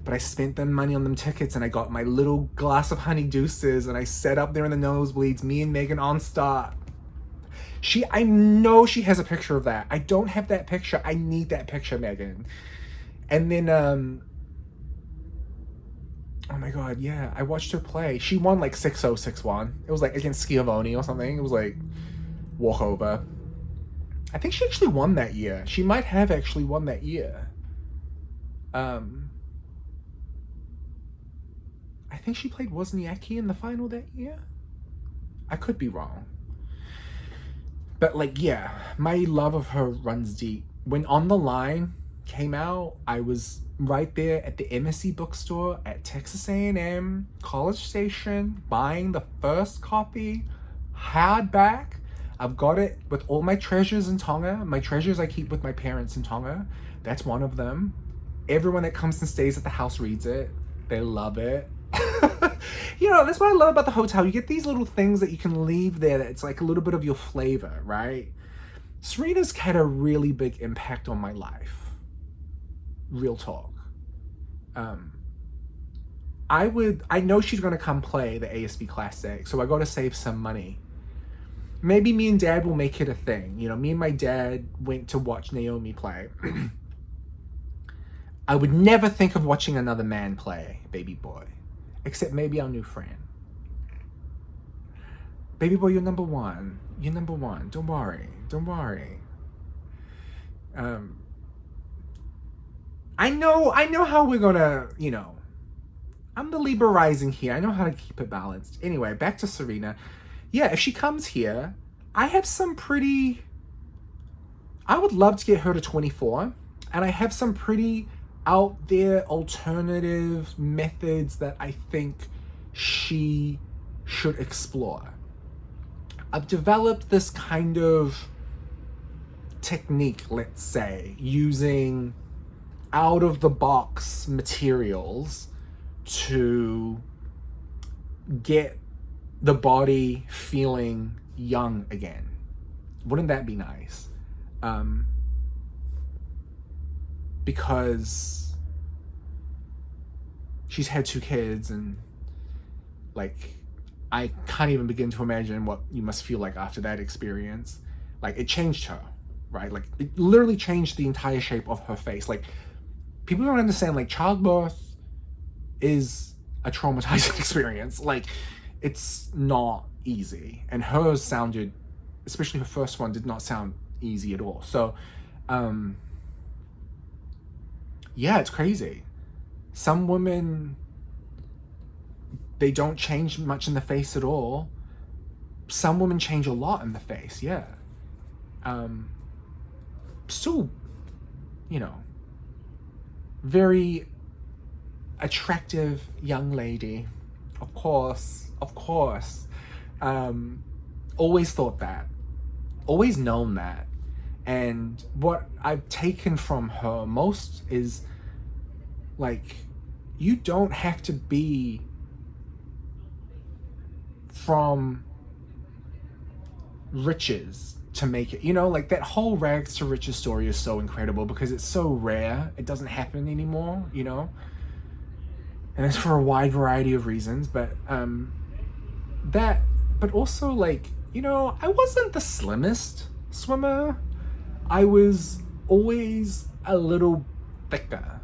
But I spent the money on them tickets, and I got my little glass of honey deuces, and I sat up there in the nosebleeds, me and Megan on star. I know she has a picture of that. I don't have that picture. I need that picture, Megan. And then, oh my God, yeah, I watched her play. She won like 6-0, 6-1. It was like against Schiavone or something. It was like walkover. I think she actually won that year. She might have actually won that year. I think she played Wozniacki in the final that year. I could be wrong. But like, yeah, my love of her runs deep. When On the Line came out, I was right there at the MSC bookstore at Texas A&M, College Station, buying the first copy, hardback. I've got it with all my treasures in Tonga. My treasures I keep with my parents in Tonga. That's one of them. Everyone that comes and stays at the house reads it. They love it. That's what I love about the hotel. You get these little things that you can leave there that it's like a little bit of your flavor, right? Serena's had a really big impact on my life. Real talk. I know she's gonna come play the ASB Classic, so I gotta save some money. Maybe me and Dad will make it a thing. Me and my dad went to watch Naomi play. I would never think of watching another man play Baby Boy. Except maybe our new friend. Baby Boy, you're number one. You're number one. Don't worry. Don't worry. I know how we're gonna, I'm the Libra rising here. I know how to keep it balanced. Anyway, back to Serena. Yeah, if she comes here, I would love to get her to 24. And I have some pretty out there alternative methods that I think she should explore. I've developed this kind of technique, let's say, using out of the box materials to get the body feeling young again. Wouldn't that be nice? Because she's had 2 kids, and like, I can't even begin to imagine what you must feel like after that experience. Like, it changed her, right? Like, it literally changed the entire shape of her face. Like, people don't understand, like, childbirth is a traumatizing experience. Like, it's not easy. And hers sounded, especially her first one, did not sound easy at all. So, yeah, it's crazy. Some women, they don't change much in the face at all. Some women change a lot in the face, yeah. Still, you know, very attractive young lady. Of course. Always thought that. Always known that. And what I've taken from her most is, like, you don't have to be from riches to make it. You know, like, that whole rags to riches story is so incredible because it's so rare. It doesn't happen anymore, you know? And it's for a wide variety of reasons, but but also, like, you know, I wasn't the slimmest swimmer. I was always a little thicker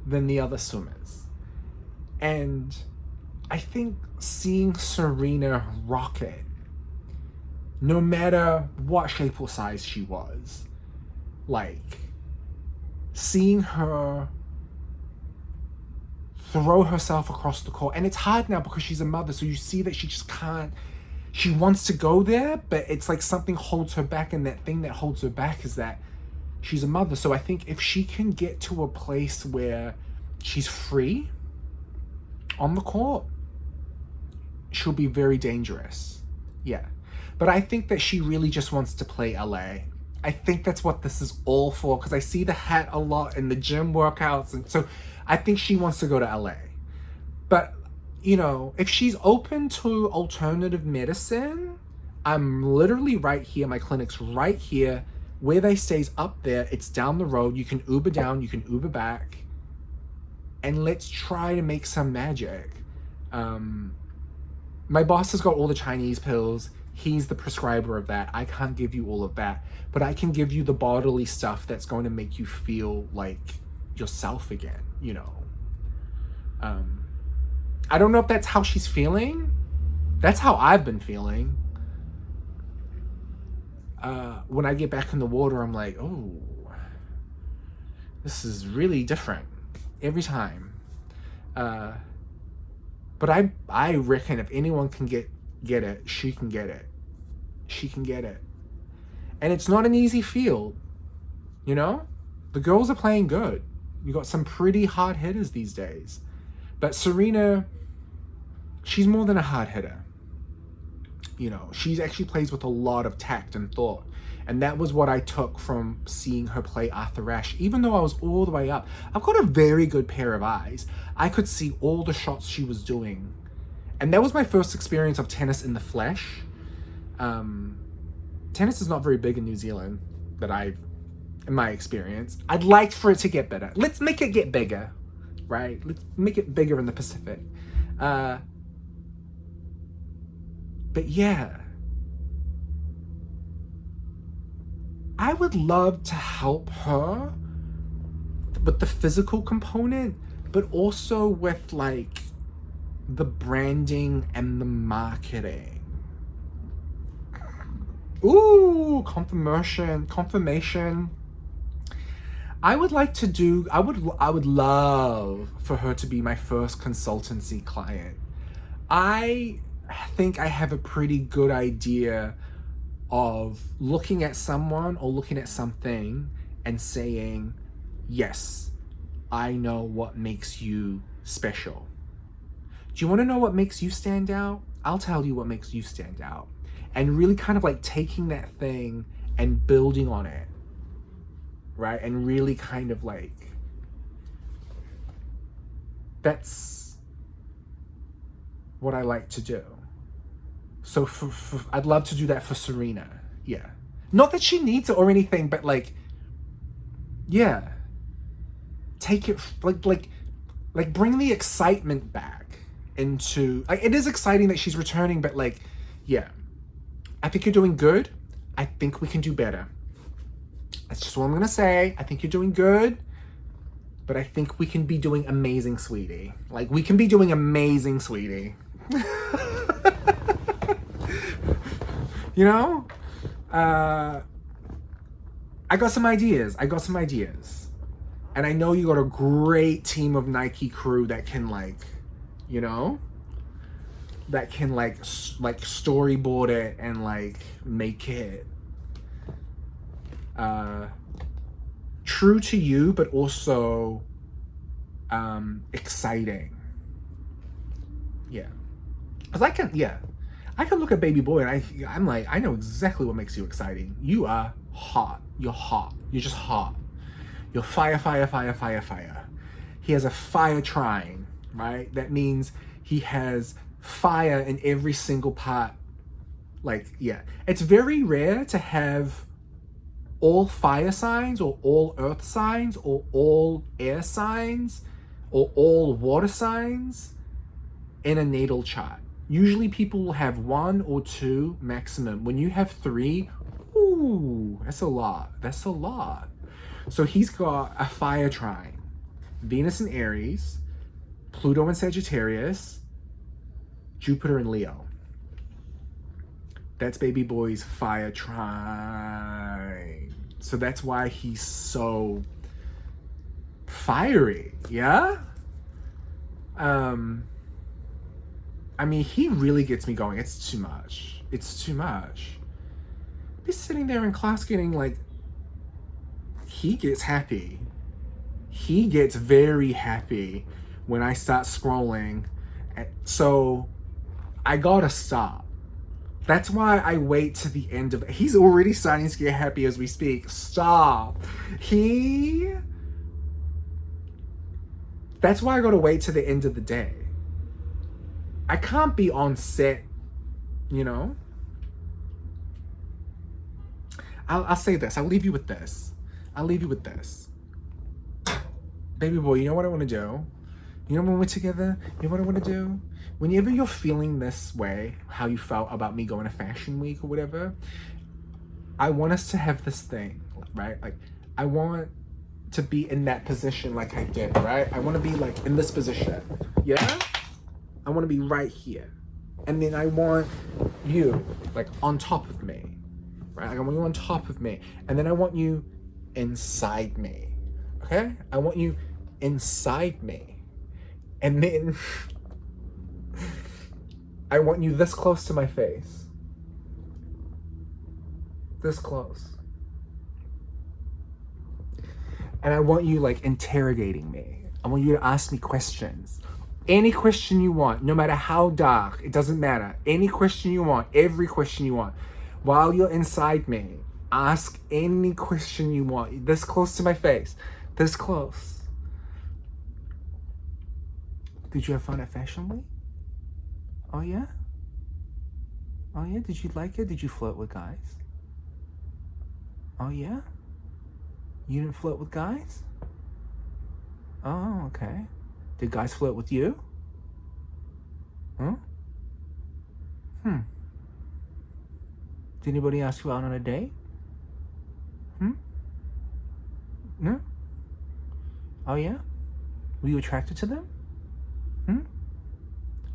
than the other swimmers. And I think seeing Serena rock it, no matter what shape or size she was, like, seeing her throw herself across the court, and it's hard now because she's a mother, so you see that she just can't, she wants to go there, but it's like something holds her back, and that thing that holds her back is that she's a mother. So I think if she can get to a place where she's free on the court, she'll be very dangerous. Yeah. But I think that she really just wants to play LA. I think that's what this is all for, because I see the hat a lot in the gym workouts, and so I think she wants to go to LA. But, you know, if she's open to alternative medicine, I'm literally right here. My clinic's right here. Where they stay's up there. It's down the road. You can Uber down. You can Uber back. And let's try to make some magic. My boss has got all the Chinese pills. He's the prescriber of that. I can't give you all of that. But I can give you the bodily stuff that's going to make you feel like yourself again, you know. I don't know if that's how she's feeling. That's how I've been feeling. When I get back in the water, I'm like, oh, this is really different every time. But I reckon if anyone can get it, she can get it. She can get it. And it's not an easy field, you know? The girls are playing good. You got some pretty hard hitters these days. But Serena, she's more than a hard hitter. You know, she actually plays with a lot of tact and thought. And that was what I took from seeing her play Arthur Ashe. Even though I was all the way up, I've got a very good pair of eyes. I could see all the shots she was doing. And that was my first experience of tennis in the flesh. Tennis is not very big in New Zealand, in my experience. I'd like for it to get better. Let's make it get bigger, right? Let's make it bigger in the Pacific. But yeah, I would love to help her with the physical component, but also with, like, the branding and the marketing. Ooh, confirmation. I would love for her to be my first consultancy client. I think I have a pretty good idea of looking at someone or looking at something and saying, yes, I know what makes you special. Do you want to know what makes you stand out? I'll tell you what makes you stand out. And really kind of like taking that thing and building on it, right? And really kind of like, that's what I like to do. So I'd love to do that for Serena. Yeah. Not that she needs it or anything, but like, yeah. Take it, like bring the excitement back into, like, it is exciting that she's returning, but like, yeah. I think you're doing good. I think we can do better. That's just what I'm gonna say. I think you're doing good, but I think we can be doing amazing, sweetie. Like, we can be doing amazing, sweetie. You know? I got some ideas. And I know you got a great team of Nike crew that can like, you know, that can like storyboard it and like make it true to you, but also exciting. Yeah. Cause I can look at Baby Boy and I'm like, I know exactly what makes you exciting. You are hot. You're hot. You're just hot. You're fire, fire, fire, fire, fire. He has a fire trine, right? That means he has fire in every single part. Like, yeah. It's very rare to have all fire signs or all earth signs or all air signs or all water signs in a natal chart. Usually people will have 1 or 2 maximum. When you have 3, ooh, that's a lot. So he's got a fire trine, Venus in Aries, Pluto in Sagittarius, Jupiter in Leo. That's Baby Boy's fire trine. So that's why he's so fiery, yeah? I mean, he really gets me going. It's too much. Be sitting there in class getting like, he gets happy. He gets very happy when I start scrolling. So I gotta stop. That's why I wait to the end of it. He's already starting to get happy as we speak. Stop. That's why I gotta wait to the end of the day. I can't be on set, you know? I'll say this. I'll leave you with this. Baby Boy, you know what I want to do? You know when we're together? You know what I want to do? Whenever you're feeling this way, how you felt about me going to Fashion Week or whatever, I want us to have this thing, right? Like, I want to be in that position like I did, right? I want to be like in this position, yeah? I want to be right here. And then I want you like on top of me, right? Like, I want you on top of me. And then I want you inside me, okay? I want you inside me. And then I want you this close to my face. This close. And I want you like interrogating me. I want you to ask me questions. Any question you want, no matter how dark, it doesn't matter. Any question you want, every question you want. While you're inside me, ask any question you want. This close to my face. This close. Did you have fun at Fashion Week? Oh yeah? Oh yeah? Did you like it? Did you flirt with guys? Oh yeah? You didn't flirt with guys? Oh, okay. Did guys flirt with you? Huh? Did anybody ask you out on a date? No? Oh yeah? Were you attracted to them?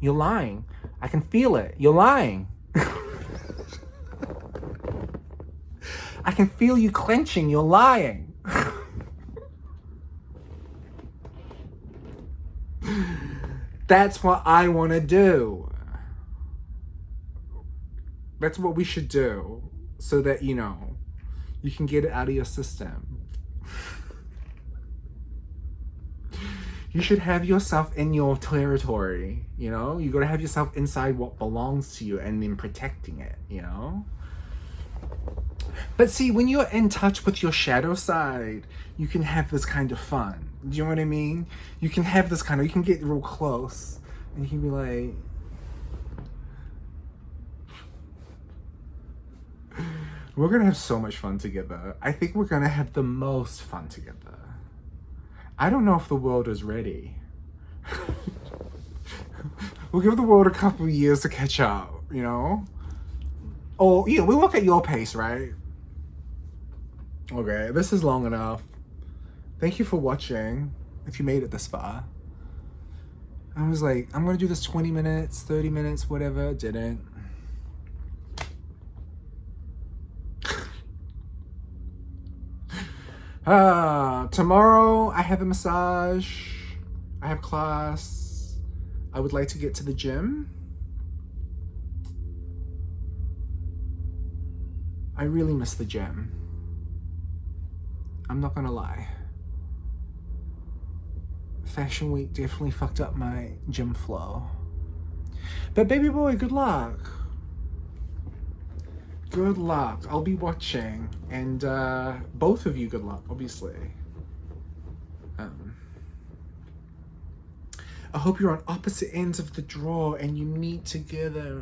You're lying. I can feel it. You're lying. I can feel you clenching. You're lying. That's what I want to do. That's what we should do so that, you know, you can get it out of your system. You should have yourself in your territory, you know? You gotta have yourself inside what belongs to you and then protecting it, you know? But see, when you're in touch with your shadow side, you can have this kind of fun. Do you know what I mean? You can have this kind of, you can get real close and you can be like, we're gonna have so much fun together. I think we're gonna have the most fun together. I don't know if the world is ready. We'll give the world a couple of years to catch up, you know? Oh, yeah, we work at your pace, right? Okay, this is long enough. Thank you for watching, if you made it this far. I was like, I'm gonna do this 20 minutes, 30 minutes, whatever. Didn't. Tomorrow I have a massage. I have class. I would like to get to the gym. I really miss the gym. I'm not gonna lie. Fashion Week definitely fucked up my gym flow. But baby boy, good luck. Good luck. I'll be watching. And both of you, good luck, obviously. I hope you're on opposite ends of the draw and you meet together.